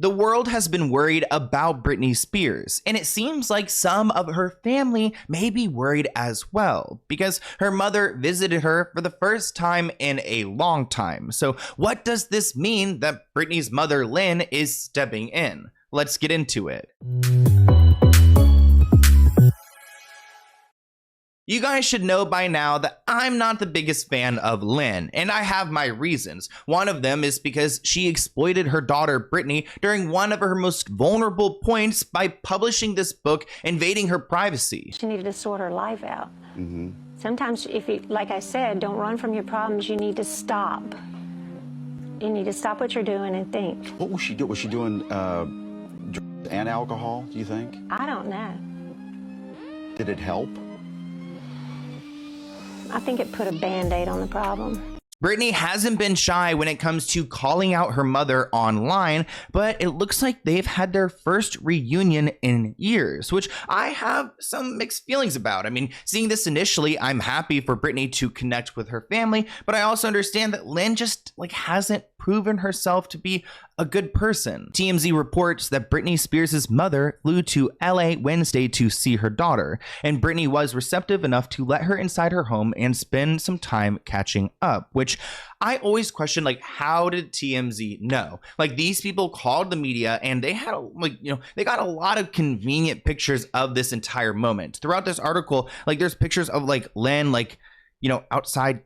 The world has been worried about Britney Spears, and it seems like some of her family may be worried as well, because her mother visited her for the first time in a long time. So what does this mean that Britney's mother, Lynne, is stepping in? Let's get into it. You guys should know by now that I'm not the biggest fan of Lynne, and I have my reasons. One of them is because she exploited her daughter Brittany during one of her most vulnerable points by publishing this book invading her privacy. She needed to sort her life out. Sometimes, if you, like I said, don't run from your problems, you need to stop. You need to stop what you're doing and think. What was she doing? Was she doing drugs and alcohol, do you think? I don't know. Did it help? I think it put a Band-Aid on the problem. Brittany hasn't been shy when it comes to calling out her mother online, but it looks like they've had their first reunion in years, which I have some mixed feelings about. I mean, seeing this initially, I'm happy for Brittany to connect with her family, but I also understand that Lynne just hasn't proven herself to be a good person. TMZ reports that Britney Spears' mother flew to LA Wednesday to see her daughter, and Brittany was receptive enough to let her inside her home and spend some time catching up, which I always question, how did TMZ know? These people called the media and they had, they got a lot of convenient pictures of this entire moment. Throughout this article, there's pictures of Lynne, outside,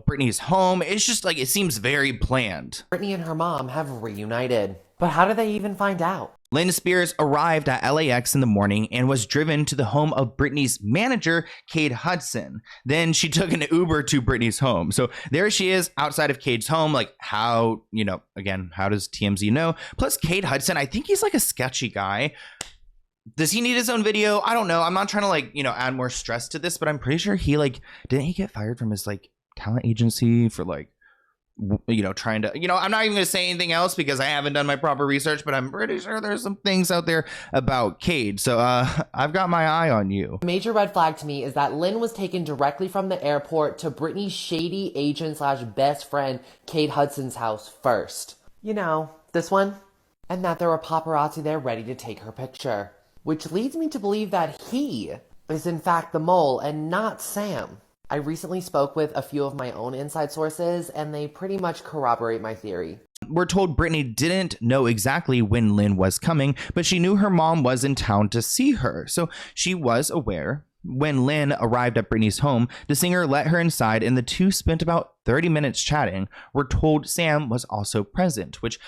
Brittany's home. It's just it seems very planned. Brittany and her mom have reunited. But how did they even find out? Lynne Spears arrived at LAX in the morning and was driven to the home of Brittany's manager, Kate Hudson. Then she took an Uber to Brittany's home. So there she is outside of Kate's home. How, again, how does TMZ know? Plus Kate Hudson, I think he's a sketchy guy. Does he need his own video? I don't know. I'm not trying to add more stress to this, but I'm pretty sure he didn't he get fired from his talent agency for trying to, I'm not even gonna say anything else because I haven't done my proper research, but I'm pretty sure there's some things out there about Cade. So I've got my eye on you. A major red flag to me is that Lynne was taken directly from the airport to Brittany's shady agent / best friend Kate Hudson's house first. This one. And that there were paparazzi there ready to take her picture. Which leads me to believe that he is in fact the mole and not Sam. I recently spoke with a few of my own inside sources, and they pretty much corroborate my theory. We're told Brittany didn't know exactly when Lynne was coming, but she knew her mom was in town to see her, so she was aware. When Lynne arrived at Brittany's home, the singer let her inside, and the two spent about 30 minutes chatting. We're told Sam was also present, which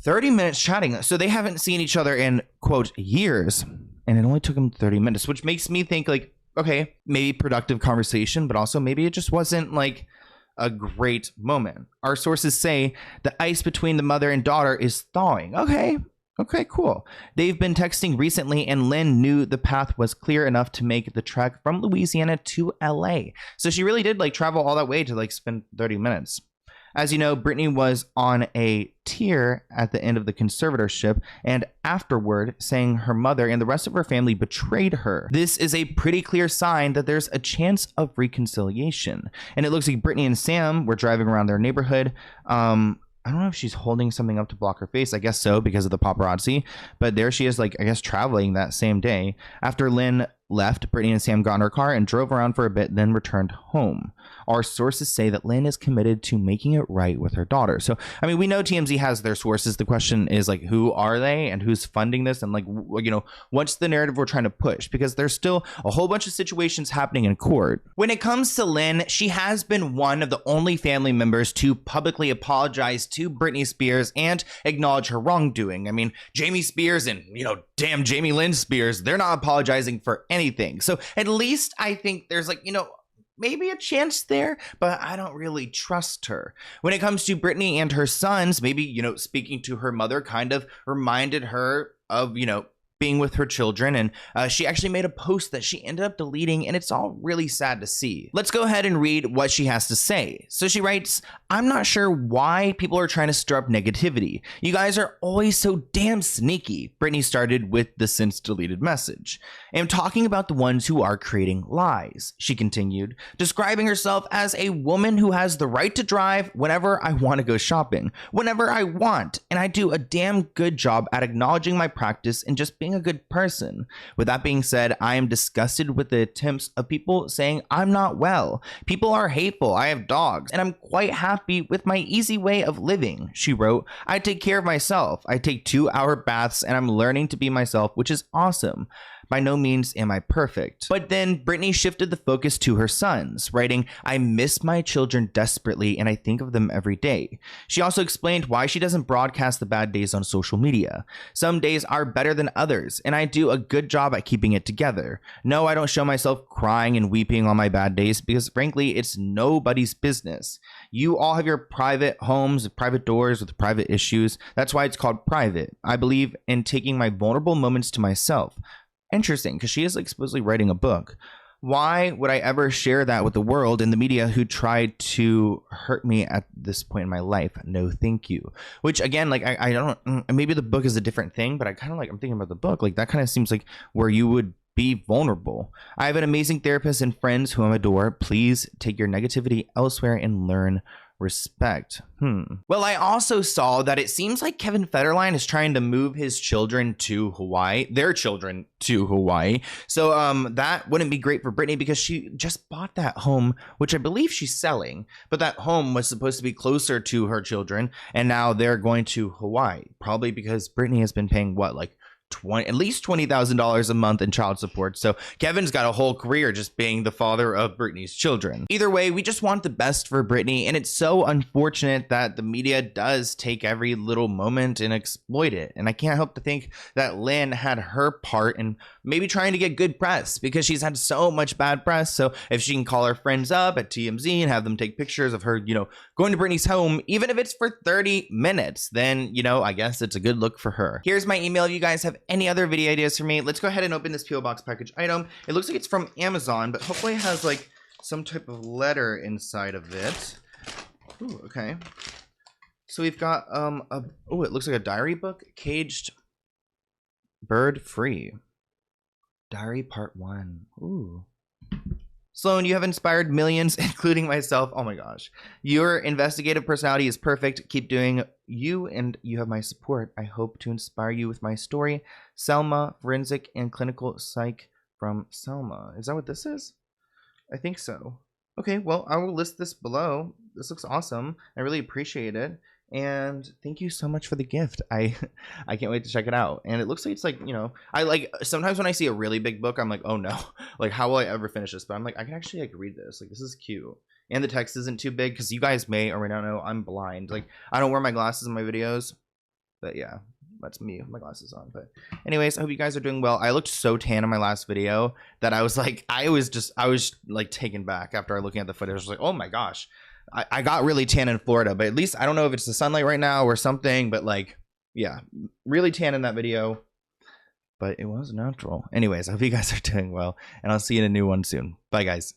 30 minutes chatting, so they haven't seen each other in, quote, years, and it only took them 30 minutes, which makes me think, okay, maybe productive conversation, but also maybe it just wasn't, a great moment. Our sources say the ice between the mother and daughter is thawing. Okay, cool. They've been texting recently, and Lynne knew the path was clear enough to make the trek from Louisiana to LA, so she really did, travel all that way to, spend 30 minutes. As you know, Brittany was on a tear at the end of the conservatorship and afterward saying her mother and the rest of her family betrayed her. This is a pretty clear sign that there's a chance of reconciliation. And it looks like Brittany and Sam were driving around their neighborhood. I don't know if she's holding something up to block her face. I guess so, because of the paparazzi. But there she is, traveling that same day. After Lynne left, Brittany and Sam got in her car and drove around for a bit, then returned home. Our sources say that Lynne is committed to making it right with her daughter. So, I mean, we know TMZ has their sources. The question is, who are they and who's funding this? And, what's the narrative we're trying to push? Because there's still a whole bunch of situations happening in court. When it comes to Lynne, she has been one of the only family members to publicly apologize to Britney Spears and acknowledge her wrongdoing. I mean, Jamie Spears and, damn Jamie Lynn Spears, they're not apologizing for anything. So at least I think there's maybe a chance there, but I don't really trust her. When it comes to Brittany and her sons, maybe, speaking to her mother kind of reminded her of, being with her children, and she actually made a post that she ended up deleting, and it's all really sad to see. Let's go ahead and read what she has to say. So she writes, "I'm not sure why people are trying to stir up negativity. You guys are always so damn sneaky." Brittany started with the since deleted message. "I'm talking about the ones who are creating lies," she continued, describing herself as a woman who has the right to drive whenever I want to go shopping, whenever I want, and I do a damn good job at acknowledging my practice and just being a good person. With that being said, I am disgusted with the attempts of people saying I'm not well. People are hateful. I have dogs, and I'm quite happy with my easy way of living," she wrote. "I take care of myself. I take 2-hour baths, and I'm learning to be myself, which is awesome. By no means am I perfect." But then Brittany shifted the focus to her sons, writing, "I miss my children desperately and I think of them every day." She also explained why she doesn't broadcast the bad days on social media. "Some days are better than others, and I do a good job at keeping it together. No, I don't show myself crying and weeping on my bad days because frankly, it's nobody's business. You all have your private homes, private doors with private issues. That's why it's called private. I believe in taking my vulnerable moments to myself." Interesting, because she is like supposedly writing a book. "Why would I ever share that with the world and the media who tried to hurt me at this point in my life? No, thank you." Which again, like I don't, maybe the book is a different thing, but I kind of like, I'm thinking about the book. Like that kind of seems like where you would be vulnerable. "I have an amazing therapist and friends whom I adore. Please take your negativity elsewhere and learn respect." Well, I also saw that it seems like Kevin Federline is trying to move his children to Hawaii, their children to Hawaii. So that wouldn't be great for Brittany because she just bought that home, which I believe she's selling. But that home was supposed to be closer to her children, and now they're going to Hawaii, probably because Brittany has been paying what, like at least $20,000 a month in child support. So Kevin's got a whole career just being the father of Brittany's children. Either way, we just want the best for Brittany, and it's so unfortunate that the media does take every little moment and exploit it. And I can't help to think that Lynne had her part in maybe trying to get good press because she's had so much bad press. So if she can call her friends up at TMZ and have them take pictures of her, going to Brittany's home, even if it's for 30 minutes, then, I guess it's a good look for her. Here's my email if you guys have any other video ideas for me. Let's go ahead and open this PO Box package item. It looks like it's from Amazon, but hopefully it has like some type of letter inside of it. Ooh, okay. So we've got it looks like a diary book. Caged Bird Free. Diary Part 1. Ooh. "Sloan, you have inspired millions, including myself. Oh my gosh. Your investigative personality is perfect. Keep doing you, and you have my support. I hope to inspire you with my story. Selma, forensic and clinical psych from Selma." Is that what this is? I think so. Okay, well, I will list this below. This looks awesome. I really appreciate it. And thank you so much for the gift. I can't wait to check it out. And it looks like it's like, I like sometimes when I see a really big book, I'm like, oh no, like how will I ever finish this? But I'm like, I can actually like read this. Like this is cute. And the text isn't too big because you guys may or may not know I'm blind. Like I don't wear my glasses in my videos. But yeah, that's me with my glasses on. But anyways, I hope you guys are doing well. I looked so tan in my last video that I was like, I was like taken back after looking at the footage. I was like, oh my gosh. I got really tan in Florida, but at least I don't know if it's the sunlight right now or something, but like, yeah, really tan in that video, but it was natural. Anyways, I hope you guys are doing well, and I'll see you in a new one soon. Bye, guys.